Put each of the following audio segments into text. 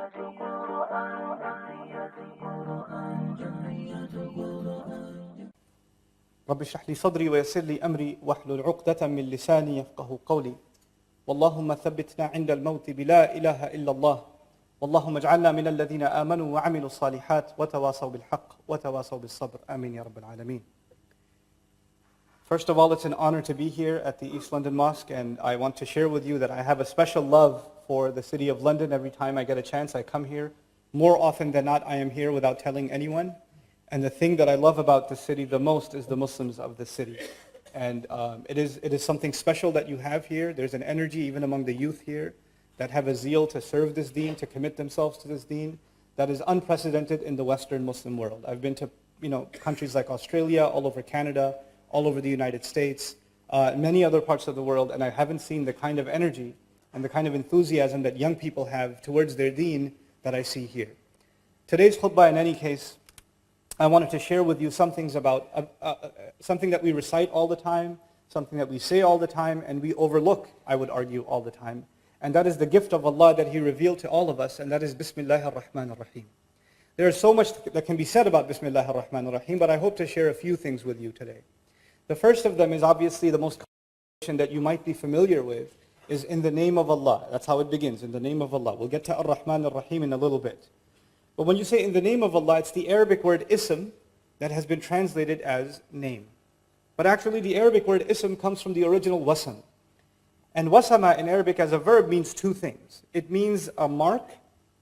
رب اشرح لي صدري ويسر لي أمري واحلل عقدة من لساني يفقهوا قولي واللهم ثبتنا عند الموت بلا إله إلا الله واللهم اجعلنا من الذين آمنوا وعملوا الصالحات وتواصوا بالحق وتواصوا بالصبر آمين يا رب العالمين. First of all, it's an honor to be here at the East London Mosque, and I want to share with you that I have a special love for the city of London. Every time I get a chance, I come here. More often than not, I am here without telling anyone. And the thing that I love about the city the most is the Muslims of the city. And it is something special that you have here. There's an energy even among the youth here that have a zeal to serve this deen, to commit themselves to this deen, that is unprecedented in the Western Muslim world. I've been to countries like Australia, all over Canada, all over the United States, many other parts of the world, and I haven't seen the kind of energy and the kind of enthusiasm that young people have towards their deen that I see here. Today's khutbah, in any case, I wanted to share with you some things about something that we recite all the time, something that we say all the time, and we overlook, I would argue, all the time. And that is the gift of Allah that He revealed to all of us, and that is Bismillahtaki ar-Rahman ar-Rahim. There is so much that can be said about Bismillahtaki ar-Rahman ar-Rahim, but I hope to share a few things with you today. The first of them is obviously the most common that you might be familiar with, is in the name of Allah. That's how it begins, in the name of Allah. We'll get to ar-Rahman ar-Rahim in a little bit. But when you say in the name of Allah, it's the Arabic word ism that has been translated as name. But actually the Arabic word ism comes from the original wasam. And wasama in Arabic as a verb means two things. It means a mark,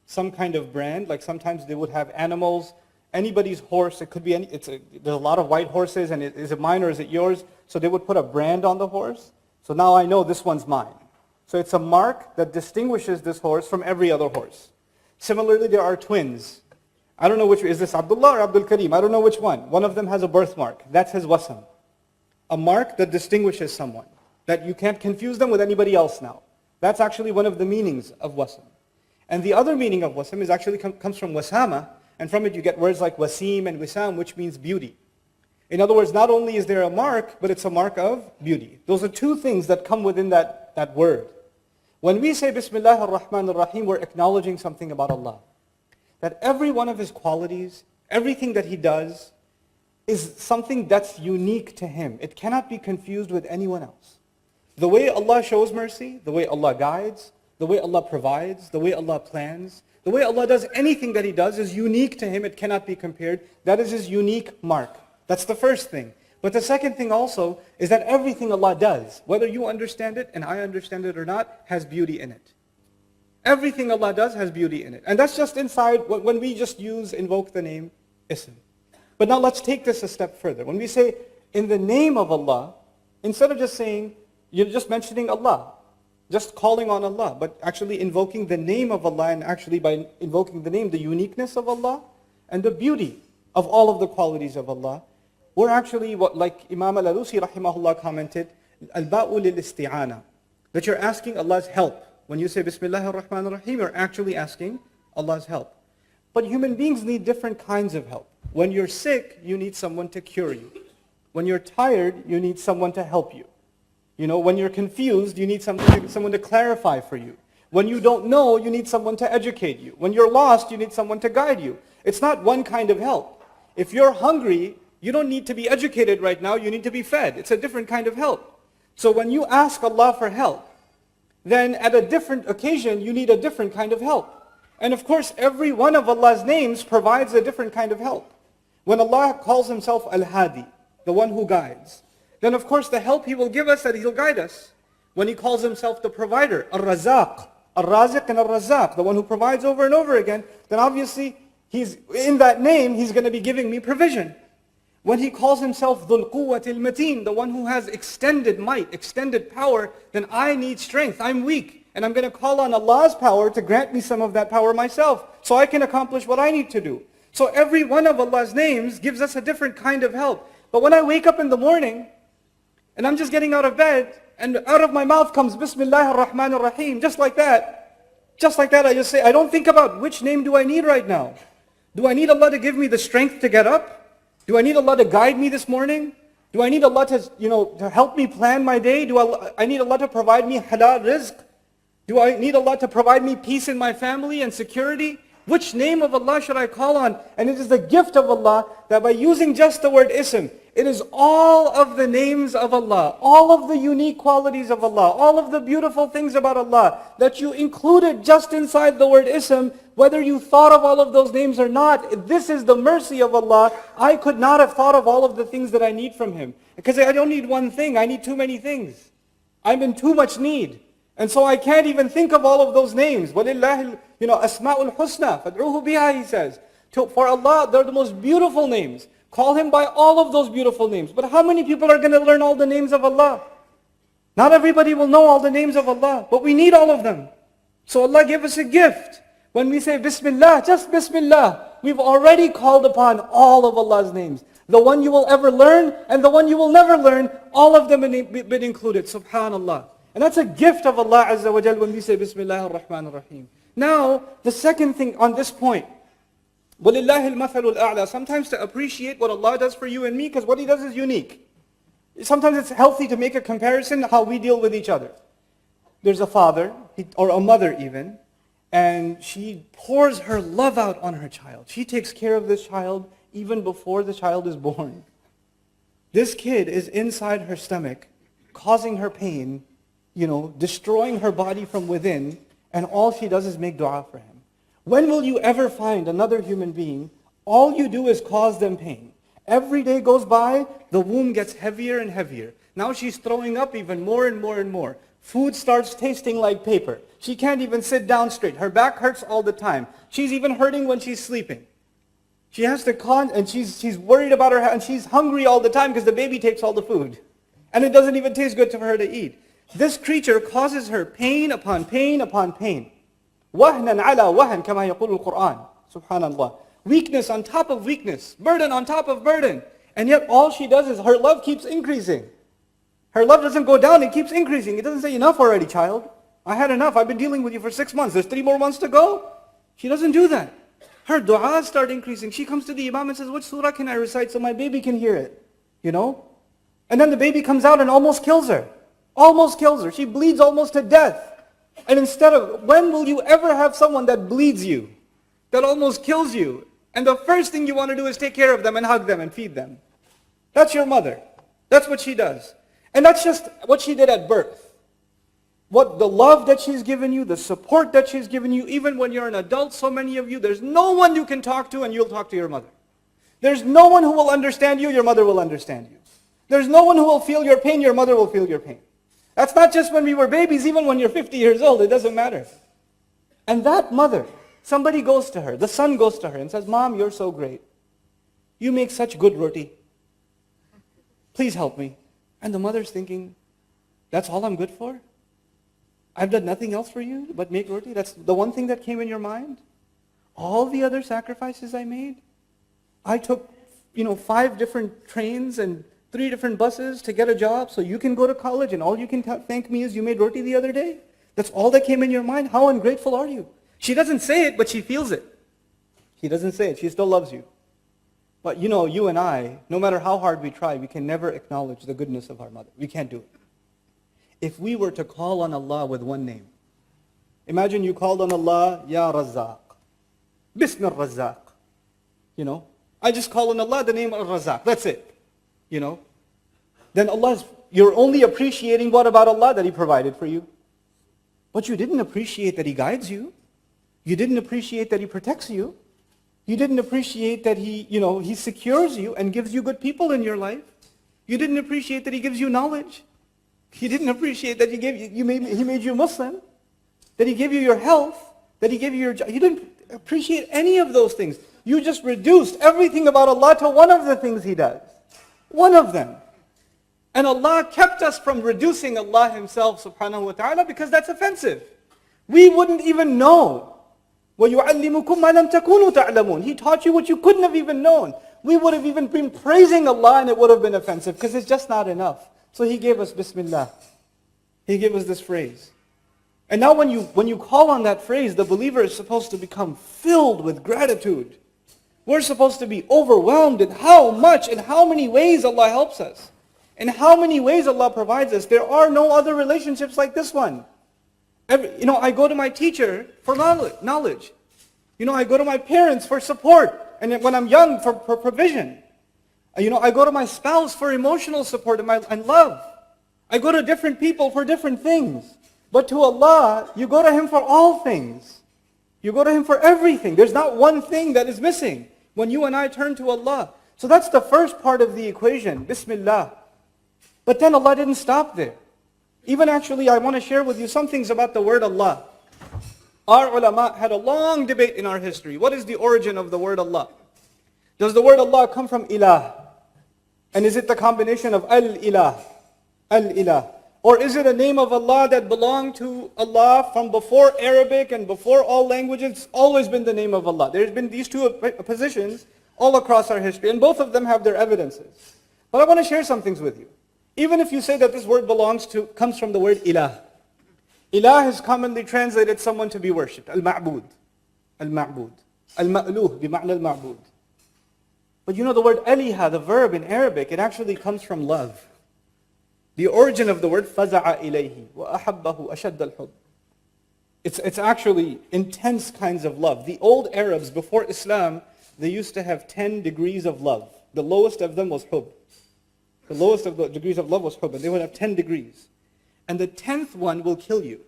some kind of brand, like sometimes they would have animals, anybody's horse, it could be there's a lot of white horses, and is it mine or is it yours? So they would put a brand on the horse. So now I know this one's mine. So it's a mark that distinguishes this horse from every other horse. Similarly, there are twins. I don't know which, is this Abdullah or Abdul Kareem? I don't know which one. One of them has a birthmark. That's his wasam. A mark that distinguishes someone, that you can't confuse them with anybody else now. That's actually one of the meanings of wasam. And the other meaning of wasam is actually comes from wasama, and from it you get words like wasim and wisam, which means beauty. In other words, not only is there a mark, but it's a mark of beauty. Those are two things that come within that word. When we say Bismillah ar-Rahman ar-Rahim, we're acknowledging something about Allah. That every one of His qualities, everything that He does, is something that's unique to Him. It cannot be confused with anyone else. The way Allah shows mercy, the way Allah guides, the way Allah provides, the way Allah plans, the way Allah does anything that He does is unique to Him. It cannot be compared. That is His unique mark. That's the first thing. But the second thing also is that everything Allah does, whether you understand it and I understand it or not, has beauty in it. Everything Allah does has beauty in it. And that's just inside when we just invoke the name Ism. But now let's take this a step further. When we say in the name of Allah, instead of just saying, you're just mentioning Allah, just calling on Allah, but actually invoking the name of Allah, and actually by invoking the name, the uniqueness of Allah and the beauty of all of the qualities of Allah, we're actually, like Imam al-Alusi rahimahullah commented, al-ba'u lil-isti'ana, that you're asking Allah's help. When you say Bismillah ar-Rahman ar-Rahim, you're actually asking Allah's help. But human beings need different kinds of help. When you're sick, you need someone to cure you. When you're tired, you need someone to help you. When you're confused, you need someone to clarify for you. When you don't know, you need someone to educate you. When you're lost, you need someone to guide you. It's not one kind of help. If you're hungry, you don't need to be educated right now, you need to be fed. It's a different kind of help. So when you ask Allah for help, then at a different occasion, you need a different kind of help. And of course, every one of Allah's names provides a different kind of help. When Allah calls Himself Al-Hadi, the one who guides, then of course the help He will give us, that He'll guide us. When He calls Himself the provider, Ar-Razaq, Ar-Raziq and Ar-Razaq, the one who provides over and over again, then obviously He's in that name, He's going to be giving me provision. When He calls Himself Dhul Quwwatil Mateen, the one who has extended might, extended power, then I need strength, I'm weak. And I'm going to call on Allah's power to grant me some of that power myself, so I can accomplish what I need to do. So every one of Allah's names gives us a different kind of help. But when I wake up in the morning, and I'm just getting out of bed, and out of my mouth comes Bismillah ar-Rahman ar-Rahim, just like that I just say, I don't think about which name do I need right now. Do I need Allah to give me the strength to get up? Do I need Allah to guide me this morning? Do I need Allah to help me plan my day? Do I need Allah to provide me halal rizq? Do I need Allah to provide me peace in my family and security? Which name of Allah should I call on? And it is the gift of Allah that by using just the word ism, it is all of the names of Allah, all of the unique qualities of Allah, all of the beautiful things about Allah that you included just inside the word ism, whether you thought of all of those names or not. This is the mercy of Allah. I could not have thought of all of the things that I need from Him. Because I don't need one thing, I need too many things. I'm in too much need. And so I can't even think of all of those names. وَلِلَّهِ أَسْمَاءُ الْحُسْنَى فَادْعُوهُ بِهَا, He says. For Allah, they're the most beautiful names. Call Him by all of those beautiful names. But how many people are going to learn all the names of Allah? Not everybody will know all the names of Allah, but we need all of them. So Allah gave us a gift. When we say Bismillah, just Bismillah, we've already called upon all of Allah's names. The one you will ever learn and the one you will never learn, all of them been included. Subhanallah. And that's a gift of Allah Azza wa Jal when we say Bismillah ar-Rahman ar-Rahim. Now, the second thing on this point, وَلِلَّهِ الْمَثَلُ الْأَعْلَى. Sometimes to appreciate what Allah does for you and me, because what He does is unique. Sometimes it's healthy to make a comparison how we deal with each other. There's a father, or a mother even, and she pours her love out on her child. She takes care of this child even before the child is born. This kid is inside her stomach, causing her pain, destroying her body from within, and all she does is make dua for him. When will you ever find another human being, all you do is cause them pain? Every day goes by, the womb gets heavier and heavier. Now she's throwing up even more and more and more. Food starts tasting like paper. She can't even sit down straight. Her back hurts all the time. She's even hurting when she's sleeping. She has to and she's worried about her, and she's hungry all the time because the baby takes all the food. And it doesn't even taste good for her to eat. This creature causes her pain upon pain upon pain. وَهْنًا عَلَى وَهْن كَمَا يَقُولُ الْقُرْآنِ. Subhanallah. Weakness on top of weakness. Burden on top of burden. And yet all she does is her love keeps increasing. Her love doesn't go down, it keeps increasing. It doesn't say, enough already, child. I had enough. I've been dealing with you for 6 months. There's 3 more months to go. She doesn't do that. Her du'as start increasing. She comes to the imam and says, which surah can I recite so my baby can hear it? And then the baby comes out and almost kills her. Almost kills her. She bleeds almost to death. And when will you ever have someone that bleeds you? That almost kills you? And the first thing you want to do is take care of them and hug them and feed them. That's your mother. That's what she does. And that's just what she did at birth. What the love that she's given you, the support that she's given you, even when you're an adult, so many of you, there's no one you can talk to and you'll talk to your mother. There's no one who will understand you, your mother will understand you. There's no one who will feel your pain, your mother will feel your pain. That's not just when we were babies, even when you're 50 years old, it doesn't matter. And that mother, somebody goes to her, the son goes to her and says, Mom, you're so great. You make such good roti. Please help me. And the mother's thinking, that's all I'm good for? I've done nothing else for you but make roti? That's the one thing that came in your mind? All the other sacrifices I made? I took, 5 different trains and 3 different buses to get a job so you can go to college and all you can thank me is you made roti the other day? That's all that came in your mind? How ungrateful are you? She doesn't say it, but she feels it. She doesn't say it. She still loves you. But you and I, no matter how hard we try, we can never acknowledge the goodness of our mother. We can't do it. If we were to call on Allah with one name, imagine you called on Allah, Ya Razzaq, Bismillah Razzaq. I just call on Allah the name of Razzaq. That's it. Then you're only appreciating what about Allah? That He provided for you. But you didn't appreciate that He guides you. You didn't appreciate that He protects you. You didn't appreciate that He secures you and gives you good people in your life. You didn't appreciate that He gives you knowledge. You didn't appreciate that He made you Muslim. That He gave you your health. That He gave you your job. You didn't appreciate any of those things. You just reduced everything about Allah to one of the things He does. One of them. And Allah kept us from reducing Allah Himself subhanahu wa ta'ala because that's offensive. We wouldn't even know. وَيُعَلِّمُكُمْ مَا لَمْ تَكُونُوا تَعْلَمُونَ. He taught you what you couldn't have even known. We would have even been praising Allah and it would have been offensive because it's just not enough. So He gave us Bismillah. He gave us this phrase. And now when you call on that phrase, the believer is supposed to become filled with gratitude. We're supposed to be overwhelmed in how much and how many ways Allah helps us. In how many ways Allah provides us. There are no other relationships like this one. I go to my teacher for knowledge. I go to my parents for support. And when I'm young, for provision. I go to my spouse for emotional support and love. I go to different people for different things. But to Allah, you go to Him for all things. You go to Him for everything. There's not one thing that is missing when you and I turn to Allah. So that's the first part of the equation, Bismillah. But then Allah didn't stop there. Even actually, I want to share with you some things about the word Allah. Our ulama had a long debate in our history. What is the origin of the word Allah? Does the word Allah come from ilah? And is it the combination of al-ilah? Al-ilah. Or is it a name of Allah that belonged to Allah from before Arabic and before all languages? It's always been the name of Allah. There's been these two positions all across our history, and both of them have their evidences. But I want to share some things with you. Even if you say that this word comes from the word ilah. Ilah is commonly translated someone to be worshipped. Al-ma'bud. Al-ma'bud. Al-ma'luh, bima'na al-ma'bud. But the word aliha, the verb in Arabic, it actually comes from love. The origin of the word faza'a ilayhi wa ahabbahu ashad al-hub. It's actually intense kinds of love. The old Arabs before Islam, they used to have 10 degrees of love. The lowest of them was hub. The lowest of the degrees of love was hub, and they would have 10 degrees. And the 10th one will kill you.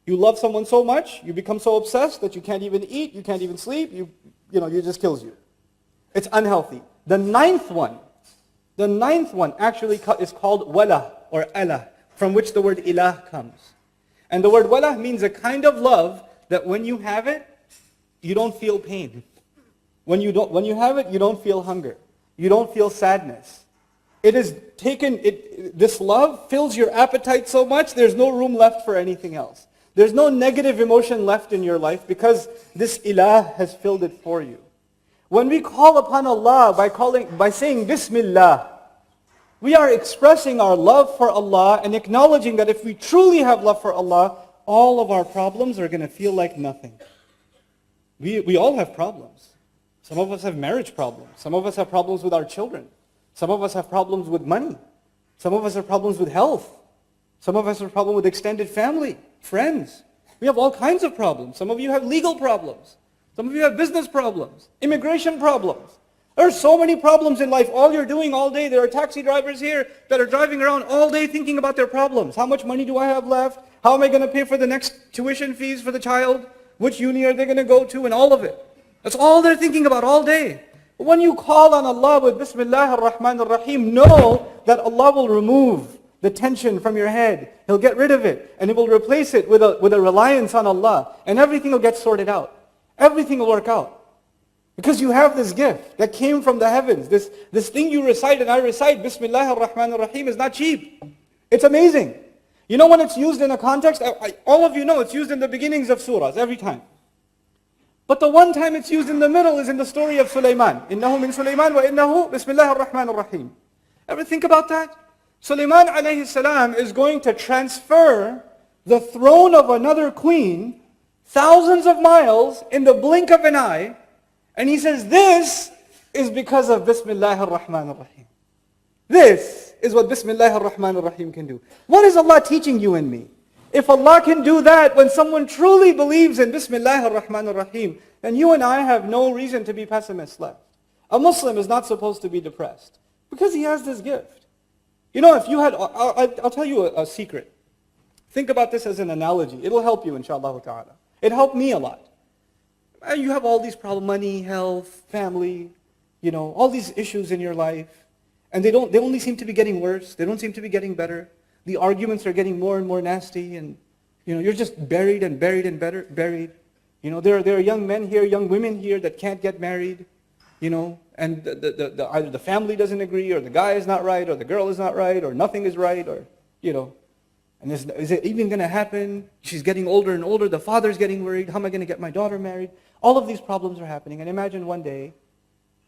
You love someone so much, you become so obsessed that you can't even eat, you can't even sleep, you just kills you. It's unhealthy. The ninth one actually is called wala or Allah, from which the word ilah comes. And the word wala means a kind of love that when you have it, you don't feel pain. When you have it, you don't feel hunger. You don't feel sadness. This love fills your appetite so much, there's no room left for anything else. There's no negative emotion left in your life because this ilah has filled it for you. When we call upon Allah by saying Bismillah, we are expressing our love for Allah and acknowledging that if we truly have love for Allah, all of our problems are going to feel like nothing. We all have problems. Some of us have marriage problems. Some of us have problems with our children. Some of us have problems with money. Some of us have problems with health. Some of us have problems with extended family, friends. We have all kinds of problems. Some of you have legal problems. Some of you have business problems, immigration problems. There are so many problems in life. All you're doing all day, there are taxi drivers here that are driving around all day thinking about their problems. How much money do I have left? How am I going to pay for the next tuition fees for the child? Which uni are they going to go to? And all of it. That's all they're thinking about all day. But when you call on Allah with Bismillah ar-Rahman ar-Rahim, know that Allah will remove the tension from your head. He'll get rid of it. And He will replace it with a reliance on Allah. And everything will get sorted out. Everything will work out. Because you have this gift that came from the heavens. This thing you recite and I recite, Bismillah ar-Rahman ar-Rahim, is not cheap. It's amazing. When it's used in a context, all of you know it's used in the beginnings of surahs every time. But the one time it's used in the middle is in the story of Sulaiman. Innahu min Sulaiman wa innahu Bismillah ar-Rahman ar-Rahim. Ever think about that? Sulaiman alayhi salam is going to transfer the throne of another queen thousands of miles in the blink of an eye. And he says, this is because of Bismillah ar-Rahman ar-Rahim. This is what Bismillah ar-Rahman ar-Rahim can do. What is Allah teaching you and me? If Allah can do that when someone truly believes in Bismillah ar-Rahman ar-Rahim, then you and I have no reason to be pessimists left. A Muslim is not supposed to be depressed because he has this gift. If you had, I'll tell you a secret. Think about this as an analogy. It'll help you, inshallah ta'ala. It helped me a lot. You have all these problems, money, health, family, all these issues in your life. And they only seem to be getting worse. They don't seem to be getting better. The arguments are getting more and more nasty. And, you're just buried and buried and buried. There are young men here, young women here that can't get married. And either the family doesn't agree, or the guy is not right, or the girl is not right, or nothing is right, or, And is it even going to happen? She's getting older and older. The father's getting worried. How am I going to get my daughter married? All of these problems are happening. And imagine one day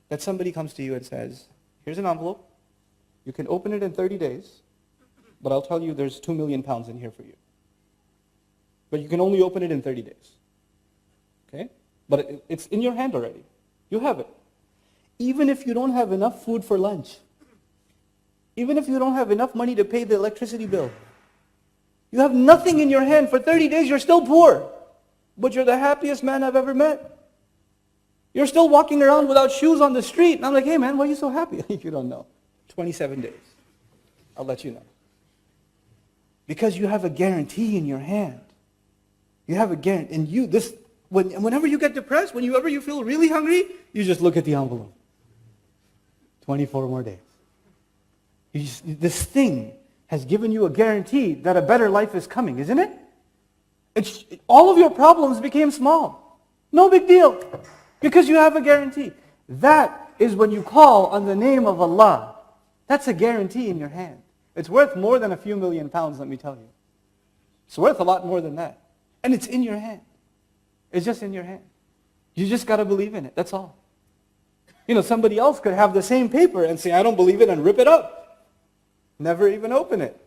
that somebody comes to you and says, here's an envelope. You can open it in 30 days, but I'll tell you there's 2 million pounds in here for you. But you can only open it in 30 days. Okay? But it's in your hand already. You have it. Even if you don't have enough food for lunch, even if you don't have enough money to pay the electricity bill, You have nothing in your hand. For 30 days, you're still poor. But you're the happiest man I've ever met. You're still walking around without shoes on the street. And I'm like, hey man, why are you so happy? You don't know. 27 days. I'll let you know. Because you have a guarantee in your hand. You have a guarantee. And whenever you get depressed, whenever you feel really hungry, you just look at the envelope. 24 more days. This thing has given you a guarantee that a better life is coming, isn't it? All of your problems became small. No big deal. Because you have a guarantee. That is when you call on the name of Allah. That's a guarantee in your hand. It's worth more than a few million pounds, let me tell you. It's worth a lot more than that. And it's in your hand. It's just in your hand. You just got to believe in it. That's all. Somebody else could have the same paper and say, I don't believe it, and rip it up. Never even open it.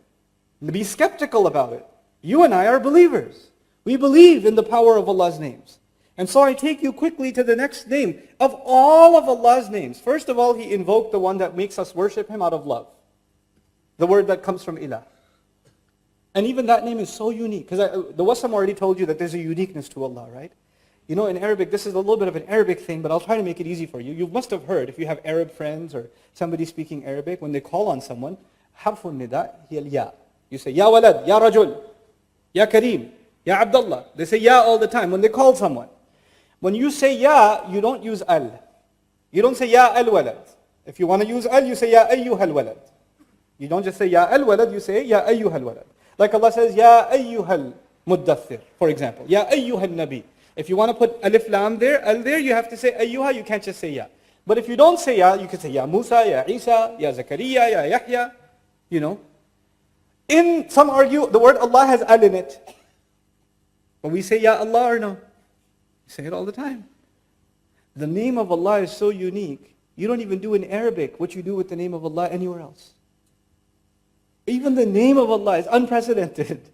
Be skeptical about it. You and I are believers. We believe in the power of Allah's names. And so I take you quickly to the next name. Of all of Allah's names, first of all, He invoked the one that makes us worship Him out of love. The word that comes from ilah. And even that name is so unique. Because the Wassam already told you that there's a uniqueness to Allah, right? In Arabic, this is a little bit of an Arabic thing, but I'll try to make it easy for you. You must have heard, if you have Arab friends or somebody speaking Arabic, when they call on someone, حرف النداء هي الياء. You say, Ya walad, Ya rajul, Ya kareem, Ya Abdullah. They say Ya all the time when they call someone. When you say Ya, you don't use al. You don't say Ya al-walad. If you want to use al, you say Ya ayyuhal walad. You don't just say Ya al-walad, you say Ya ayyuhal walad. Like Allah says, Ya ayyuhal muddathir, for example. Ya ayyuhal nabi. If you want to put alif lam there, al there, you have to say ayyuha, you can't just say Ya. But if you don't say Ya, you can say Ya Musa, Ya Isa, Ya Zakaria, Ya Yahya. Some argue the word Allah has al in it. But we say Ya Allah or no? We say it all the time. The name of Allah is so unique. You don't even do in Arabic what you do with the name of Allah anywhere else. Even the name of Allah is unprecedented.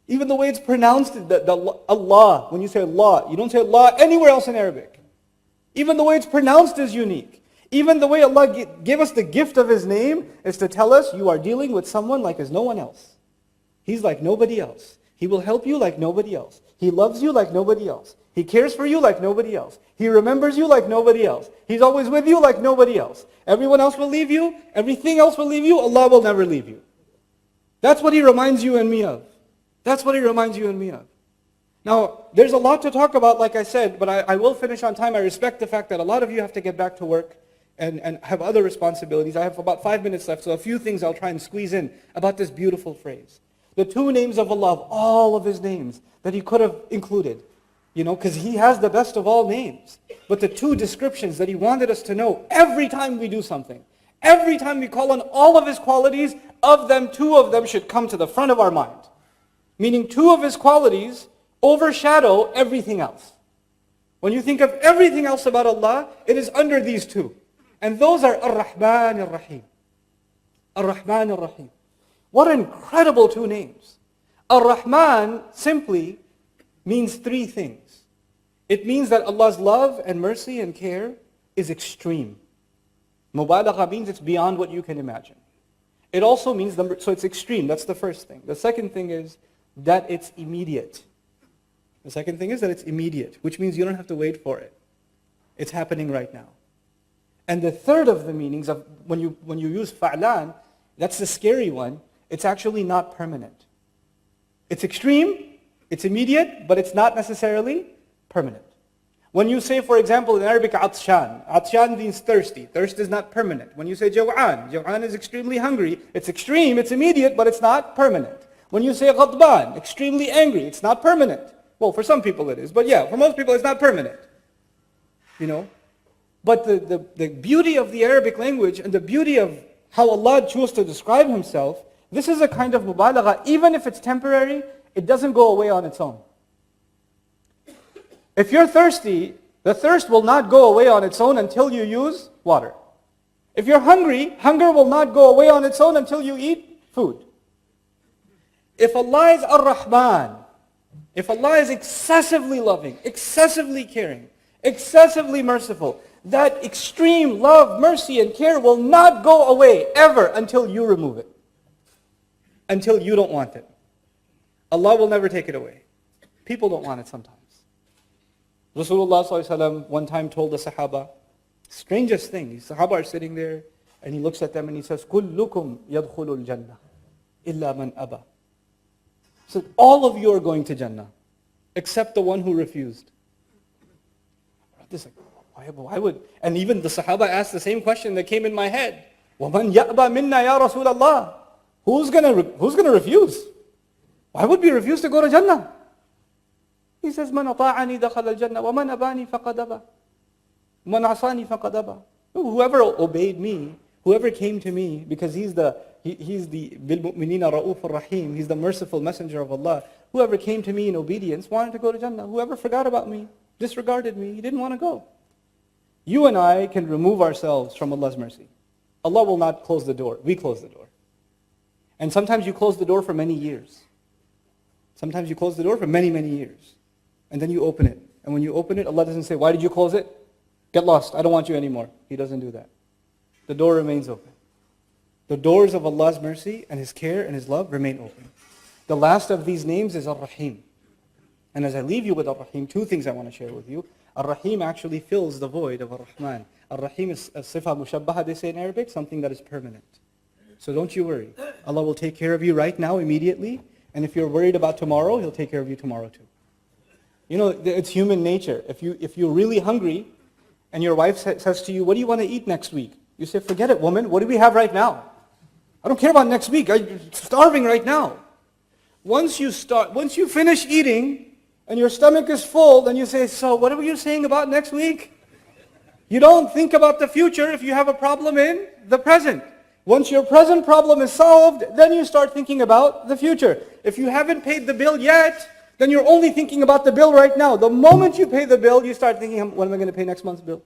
Even the way it's pronounced, Allah, when you say Allah, you don't say Allah anywhere else in Arabic. Even the way it's pronounced is unique. Even the way Allah gave us the gift of His name is to tell us you are dealing with someone like as no one else. He's like nobody else. He will help you like nobody else. He loves you like nobody else. He cares for you like nobody else. He remembers you like nobody else. He's always with you like nobody else. Everyone else will leave you. Everything else will leave you. Allah will never leave you. That's what He reminds you and me of. That's what He reminds you and me of. Now, there's a lot to talk about, like I said, but I will finish on time. I respect the fact that a lot of you have to get back to work and have other responsibilities. I have about 5 minutes left, so a few things I'll try and squeeze in about this beautiful phrase. The two names of Allah, of all of His names that He could have included, because He has the best of all names. But the two descriptions that He wanted us to know every time we do something, every time we call on all of His qualities, of them, two of them should come to the front of our mind. Meaning two of His qualities overshadow everything else. When you think of everything else about Allah, it is under these two. And those are Ar-Rahman Ar-Rahim. Ar-Rahman Ar-Rahim. What incredible two names. Ar-Rahman simply means three things. It means that Allah's love and mercy and care is extreme. Mubalagha means it's beyond what you can imagine. It also means, so it's extreme, that's the first thing. The second thing is that it's immediate. The second thing is that it's immediate, which means you don't have to wait for it. It's happening right now. And the third of the meanings of when you use fa'lan, that's the scary one, it's actually not permanent. It's extreme, it's immediate, but it's not necessarily permanent. When you say, for example, in Arabic, atshan means thirsty. Thirst is not permanent. When you say jaw'an is extremely hungry. It's extreme, it's immediate, but it's not permanent. When you say ghadban, extremely angry, it's not permanent. Well, for some people it is, but yeah, for most people it's not permanent. But the beauty of the Arabic language and the beauty of how Allah chose to describe Himself, this is a kind of mubalagha. Even if it's temporary, it doesn't go away on its own. If you're thirsty, the thirst will not go away on its own until you use water. If you're hungry, hunger will not go away on its own until you eat food. If Allah is Ar-Rahman, if Allah is excessively loving, excessively caring, excessively merciful, that extreme love, mercy, and care will not go away ever until you remove it. Until you don't want it. Allah will never take it away. People don't want it sometimes. Rasulullah ﷺ one time told the Sahaba, strangest thing, the Sahaba are sitting there, and he looks at them and he says, كُلُّكُمْ يَدْخُلُ الْجَنَّةِ إِلَّا مَنْ أَبَى. He said, all of you are going to Jannah, except the one who refused. This like, why would? And even the Sahaba asked the same question that came in my head. وَمَنْ يَأْبَى مِنَّا يَا رَسُولَ اللَّهِ. Who's gonna refuse? Why would we refuse to go to Jannah? He says, مَنْ أَطَاعَنِي دَخَلَ الْجَنَّةِ وَمَنْ أَبَانِي فَقَدْ أَبَى مَنْ عَصَانِي فَقَدْ أَبَى. Whoever obeyed me, whoever came to me, because he's the بِالْمُؤْمِنِينَ رَؤُوفٌ رَحِيمٌ, he's the merciful messenger of Allah. Whoever came to me in obedience wanted to go to Jannah. Whoever forgot about me, disregarded me, he didn't want to go. You and I can remove ourselves from Allah's mercy. Allah will not close the door. We close the door. And sometimes you close the door for many years. Sometimes you close the door for many, many years. And then you open it. And when you open it, Allah doesn't say, why did you close it? Get lost. I don't want you anymore. He doesn't do that. The door remains open. The doors of Allah's mercy and His care and His love remain open. The last of these names is Ar-Rahim. And as I leave you with Ar-Rahim, two things I want to share with you. Ar-Rahim actually fills the void of Ar-Rahman. Ar-Rahim is a sifa mushabbaha, they say in Arabic, something that is permanent. So don't you worry. Allah will take care of you right now, immediately. And if you're worried about tomorrow, He'll take care of you tomorrow too. You know, it's human nature. If you're really hungry, and your wife says to you, what do you want to eat next week? You say, forget it, woman. What do we have right now? I don't care about next week. I'm starving right now. Once you finish eating, and your stomach is full, then you say, so what were you saying about next week? You don't think about the future if you have a problem in the present. Once your present problem is solved, then you start thinking about the future. If you haven't paid the bill yet, then you're only thinking about the bill right now. The moment you pay the bill, you start thinking, when am I going to pay next month's bill?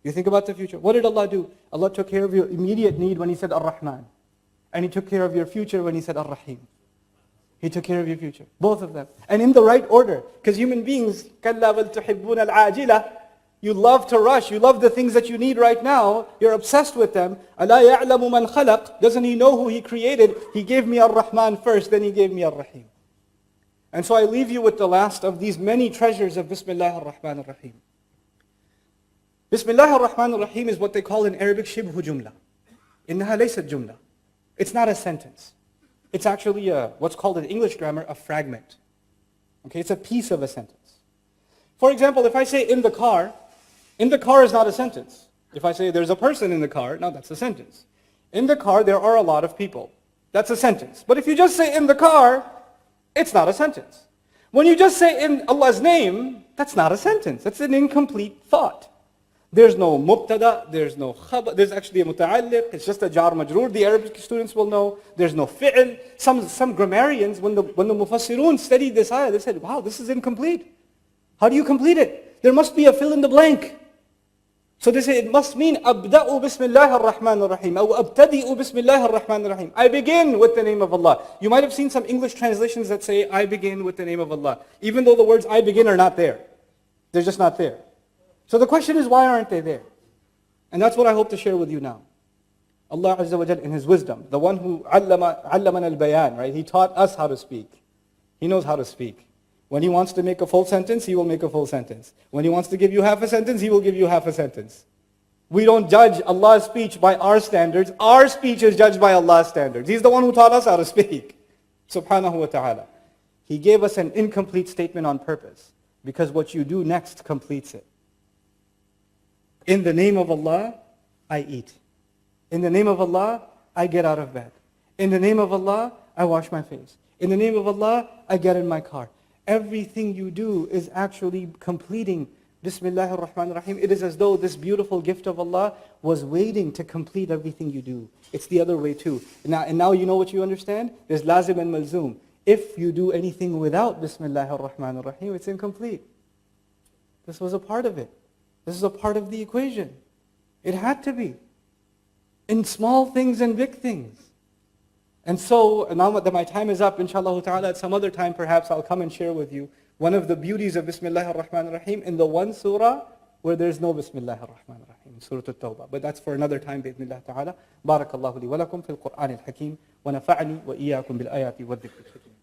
You think about the future. What did Allah do? Allah took care of your immediate need when He said Ar-Rahman. And He took care of your future when He said Ar-Rahim. He took care of your future. Both of them. And in the right order. Because human beings, كَلَّا وَلْتُحِبُّونَ الْعَاجِلَةِ, you love to rush. You love the things that you need right now. You're obsessed with them. أَلَا يَعْلَمُ مَنْ خَلَقَ. Doesn't He know who He created? He gave me Ar-Rahman first, then He gave me Ar-Rahim. And so I leave you with the last of these many treasures of Bismillah ar-Rahman ar-Rahim. Bismillah ar-Rahman ar-Rahim is what they call in Arabic shibhu jumla. إنها ليست جملة. It's not a sentence. It's actually what's called in English grammar a fragment. Okay, it's a piece of a sentence. For example, if I say in the car is not a sentence. If I say there's a person in the car, now that's a sentence. In the car there are a lot of people. That's a sentence. But if you just say in the car, it's not a sentence. When you just say in Allah's name, that's not a sentence. That's an incomplete thought. There's no mubtada, there's no khabar, there's actually a muta'alliq, it's just a jar majroor, the Arabic students will know. There's no fi'l. Some grammarians, when the mufassirun studied this ayah, they said, wow, this is incomplete. How do you complete it? There must be a fill in the blank. So they say it must mean abda'u bismillah ar-Rahman ar-Rahim, or abtadi'u bismillah ar-Rahman ar-Rahim. I begin with the name of Allah. You might have seen some English translations that say I begin with the name of Allah, even though the words I begin are not there. They're just not there. So the question is, why aren't they there? And that's what I hope to share with you now. Allah Azza wa Jal in His wisdom, the one who allaman al-bayan, right? He taught us how to speak. He knows how to speak. When He wants to make a full sentence, He will make a full sentence. When He wants to give you half a sentence, He will give you half a sentence. We don't judge Allah's speech by our standards. Our speech is judged by Allah's standards. He's the one who taught us how to speak. Subhanahu wa ta'ala. He gave us an incomplete statement on purpose, because what you do next completes it. In the name of Allah, I eat. In the name of Allah, I get out of bed. In the name of Allah, I wash my face. In the name of Allah, I get in my car. Everything you do is actually completing Bismillah ar-Rahman ar-Rahim. It is as though this beautiful gift of Allah was waiting to complete everything you do. It's the other way too. And now you know what you understand? There's lazim and malzoom. If you do anything without Bismillah ar-Rahman ar-Rahim, it's incomplete. This was a part of it. This is a part of the equation. It had to be. In small things and big things. And so, now that my time is up, inshallah ta'ala, at some other time perhaps I'll come and share with you one of the beauties of Bismillah ar-Rahman ar-Rahim in the one surah where there's no Bismillah ar-Rahman ar-Rahim, Surah At-Tawbah. But that's for another time, bi'idhnillah ta'ala. Barakallahu li wa lakum fil Qur'an al-Hakim, wa nafa'ani wa iyyakum bil ayati wa dhikr al-hakim.